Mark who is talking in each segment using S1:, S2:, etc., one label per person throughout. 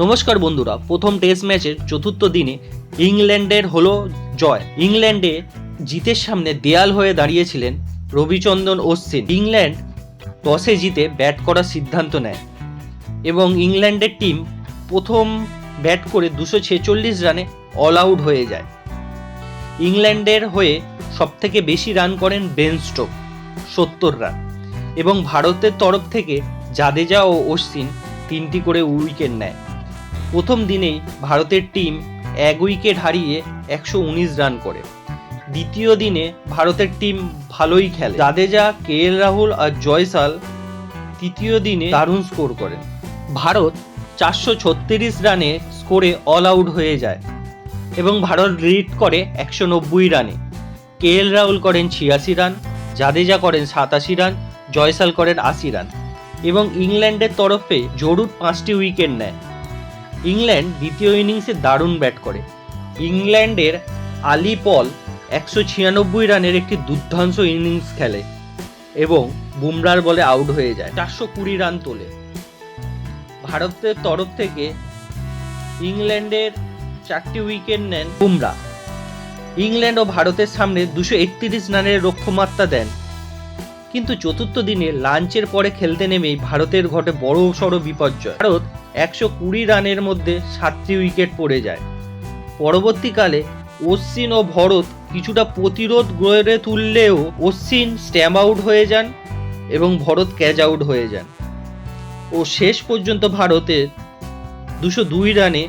S1: নমস্কার বন্ধুরা, প্রথম টেস্ট ম্যাচের চতুর্থ দিনে ইংল্যান্ডের হলো জয়। ইংল্যান্ডে জিতের সামনে দেয়াল হয়ে দাঁড়িয়েছিলেন রবিচন্দ্রন অশ্বিন। ইংল্যান্ড টসে জিতে ব্যাট করার সিদ্ধান্ত নেয় এবং ইংল্যান্ডের টিম প্রথম ব্যাট করে 246 রানে অল আউট হয়ে যায়। ইংল্যান্ডের হয়ে সবথেকে বেশি রান করেন বেন স্টোকস 70 রান এবং ভারতের তরফ থেকে জাদেজা ও অশ্বিন 3টি করে উইকেট নেয়। প্রথম দিনেই ভারতের টিম 1 উইকেট হারিয়ে 119 রান করে। দ্বিতীয় দিনে ভারতের টিম ভালোই খেলে। জাদেজা, কেএল রাহুল আর জয়সাল তৃতীয় দিনে দারুণ স্কোর করেন। ভারত 436 রানে স্কোরে অল আউট হয়ে যায় এবং ভারত লিড করে 190 রানে। কেএল রাহুল করেন 86 রান, জাদেজা করেন 87 রান, জয়সাল করেন 80 রান এবং ইংল্যান্ডের তরফে জরুর 5টি উইকেট নেয়। ইংল্যান্ড দ্বিতীয় ইনিংসে দারুণ ব্যাট করে। ইংল্যান্ডের আলি পল 196 রানের একটি দুর্দান্ত ইনিংস খেলে এবং বুমরার বলে আউট হয়ে যায়। 420 রান তোলে। ভারতের তরফ থেকে ইংল্যান্ডের 4টি উইকেট নেন বুমরা। ইংল্যান্ড ও ভারতের সামনে 231 রানের লক্ষ্যমাত্রা দেন, কিন্তু চতুর্থ দিনে লাঞ্চের পরে খেলতে নেমেই ভারতের ঘটে বড় সড় বিপর্যয়। ভারত 120 রানের মধ্যে 7টি উইকেট পড়ে যায়। পরবর্তীকালে অশ্বিন ও ভরত কিছুটা প্রতিরোধ গড়ে তুললেও অশ্বিন স্ট্যাম্প আউট হয়ে যান এবং ভরত ক্যাচ আউট হয়ে যান ও শেষ পর্যন্ত ভারতের 202 রানে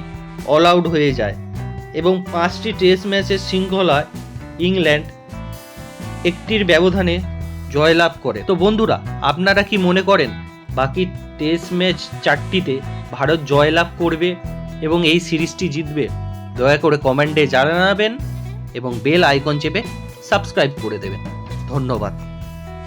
S1: অল আউট হয়ে যায় এবং 5টি টেস্ট ম্যাচের শৃঙ্খলায় ইংল্যান্ড একটির ব্যবধানে জয়লাভ করে। তো বন্ধুরা, আপনারা কি মনে করেন বাকি টেস্ট ম্যাচ 4টিতে ভারত জয়লাভ করবে এবং এই সিরিজটি জিতবে? দয়া করে কমেন্টে জানাবেন এবং বেল আইকন চেপে সাবস্ক্রাইব করে দেবেন। ধন্যবাদ।